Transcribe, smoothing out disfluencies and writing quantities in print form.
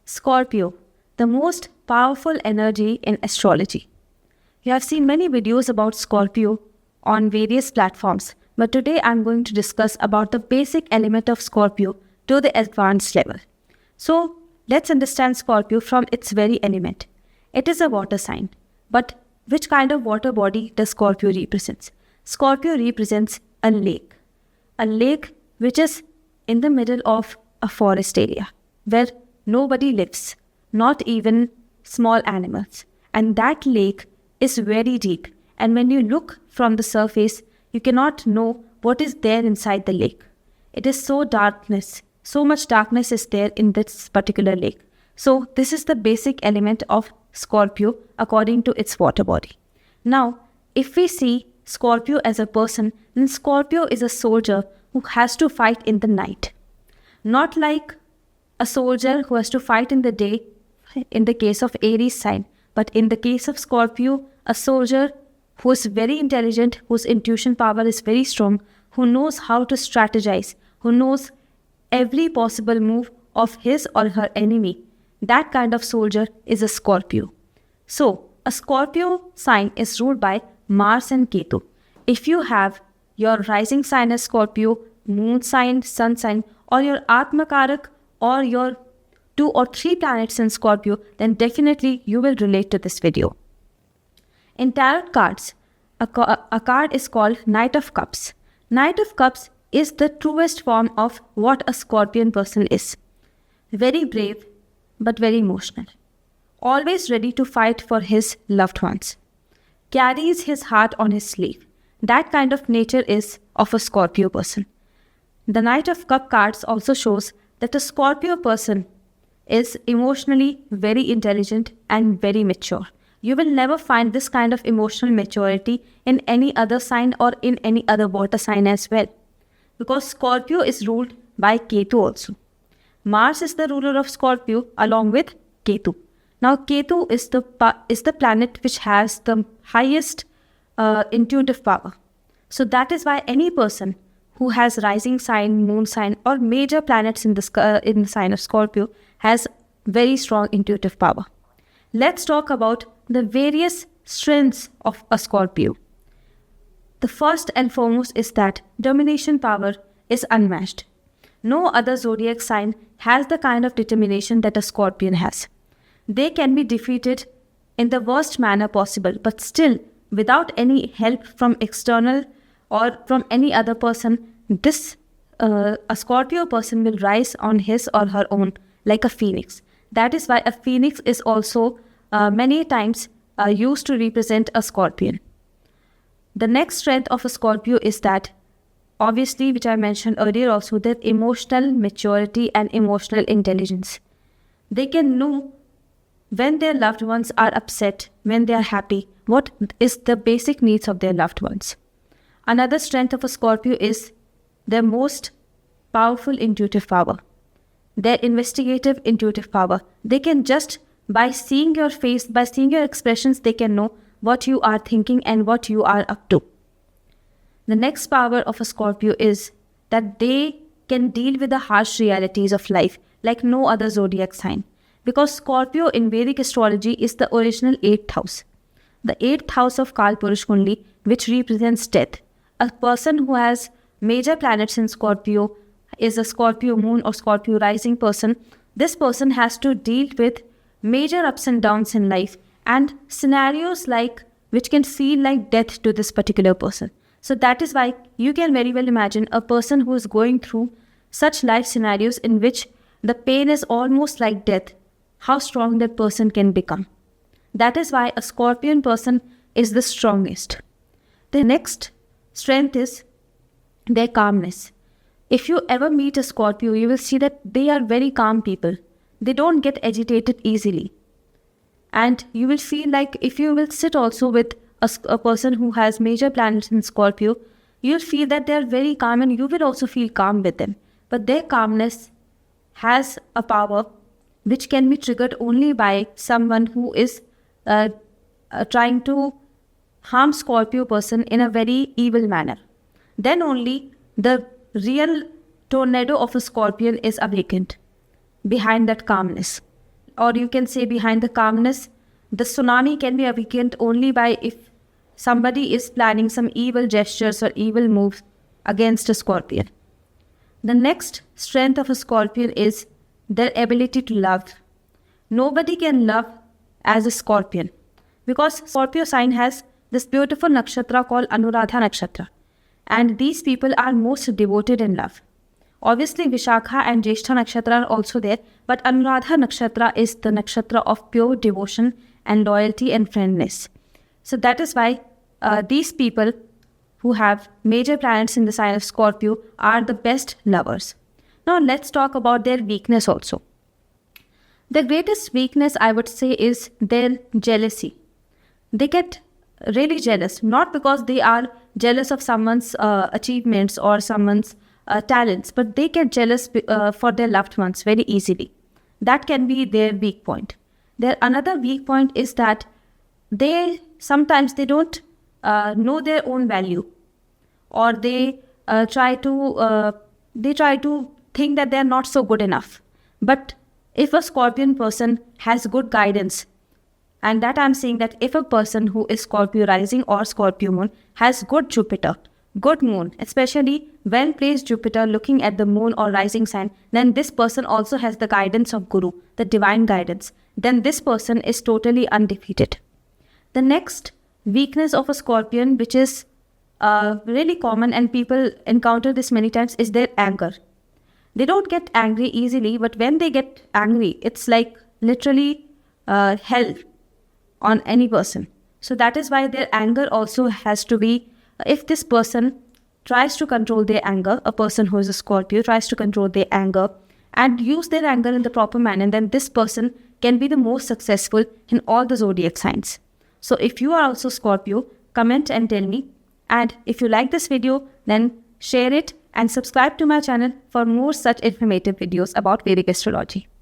Scorpio, the most powerful energy in astrology. You have seen many videos about Scorpio on various platforms, but today I'm going to discuss about the basic element of Scorpio to the advanced level. So let's understand Scorpio from its very element. It is a water sign, but which kind of water body does Scorpio represent? Scorpio represents a lake which is in the middle of a forest area where nobody lives, not even small animals. And that lake is very deep. And when you look from the surface, you cannot know what is there inside the lake. It is so much darkness is there in this particular lake. So this is the basic element of Scorpio according to its water body. Now, if we see Scorpio as a person, then Scorpio is a soldier who has to fight in the night. Not like a soldier who has to fight in the day in the case of Aries sign, but in the case of Scorpio, a soldier who is very intelligent, whose intuition power is very strong, who knows how to strategize, who knows every possible move of his or her enemy. That kind of soldier is a Scorpio. So, a Scorpio sign is ruled by Mars and Ketu. If you have your rising sign as Scorpio, moon sign, sun sign, or your Atma Karak, or your 2 or 3 planets in Scorpio, then definitely you will relate to this video. In tarot cards, a card is called Knight of Cups. Knight of Cups is the truest form of what a Scorpion person is. Very brave, but very emotional. Always ready to fight for his loved ones. Carries his heart on his sleeve. That kind of nature is of a Scorpio person. The Knight of Cup cards also shows that a Scorpio person is emotionally very intelligent and very mature. You will never find this kind of emotional maturity in any other sign or in any other water sign as well. Because Scorpio is ruled by Ketu also. Mars is the ruler of Scorpio along with Ketu. Now Ketu is the planet which has the highest intuitive power. So that is why any person who has rising sign, moon sign, or major planets in the sign of Scorpio has very strong intuitive power. Let's talk about the various strengths of a Scorpio. The first and foremost is that domination power is unmatched. No other zodiac sign has the kind of determination that a Scorpion has. They can be defeated in the worst manner possible, but still, without any help from external or from any other person, a Scorpio person will rise on his or her own like a phoenix. That is why a phoenix is also many times used to represent a Scorpion. The next strength of a Scorpio is that, obviously, which I mentioned earlier also, that emotional maturity and emotional intelligence. They can know when their loved ones are upset, when they are happy, what is the basic needs of their loved ones. Another strength of a Scorpio is their most powerful intuitive power, their investigative intuitive power. They can just, by seeing your face, by seeing your expressions, they can know what you are thinking and what you are up to. The next power of a Scorpio is that they can deal with the harsh realities of life like no other zodiac sign. Because Scorpio in Vedic astrology is the original 8th house. The 8th house of Kalpurush Kundli, which represents death. A person who has major planets in Scorpio is a Scorpio moon or Scorpio rising person. This person has to deal with major ups and downs in life and scenarios like which can feel like death to this particular person. So that is why you can very well imagine a person who is going through such life scenarios in which the pain is almost like death, how strong that person can become. That is why a Scorpion person is the strongest. The next strength is their calmness. If you ever meet a Scorpio, you will see that they are very calm people. They don't get agitated easily. And you will feel like if you will sit also with a person who has major planets in Scorpio, you'll feel that they are very calm and you will also feel calm with them. But their calmness has a power which can be triggered only by someone who is trying to harm Scorpio person in a very evil manner. Then only the real tornado of a Scorpion is awakened behind that calmness. or you can say behind the calmness, the tsunami can be awakened only by if somebody is planning some evil gestures or evil moves against a Scorpion. The next strength of a Scorpion is their ability to love. Nobody can love as a Scorpion because Scorpio sign has this beautiful nakshatra called Anuradha nakshatra, and these people are most devoted in love. Obviously, Vishakha and Jyeshtha nakshatra are also there, but Anuradha nakshatra is the nakshatra of pure devotion and loyalty and friendliness. So that is why these people who have major planets in the sign of Scorpio are the best lovers. Now let's talk about their weakness also. The greatest weakness, I would say, is their jealousy. They get really jealous, not because they are jealous of someone's achievements or someone's talents, but they get jealous for their loved ones very easily. That can be their weak point. Their another weak point is that sometimes they don't know their own value, or they try to think that they are not so good enough. But if a Scorpion person has good guidance, and that I'm saying that if a person who is Scorpio rising or Scorpio moon has good Jupiter, good moon, especially when placed Jupiter looking at the moon or rising sign, then this person also has the guidance of Guru, the divine guidance. Then this person is totally undefeated. The next weakness of a Scorpion, which is really common and people encounter this many times, is their anger. They don't get angry easily, but when they get angry, it's like literally hell on any person. So that is why their anger also has to be, if this person tries to control their anger, a person who is a Scorpio tries to control their anger and use their anger in the proper manner, then this person can be the most successful in all the zodiac signs. So if you are also Scorpio, comment and tell me. And if you like this video, then share it and subscribe to my channel for more such informative videos about Vedic astrology.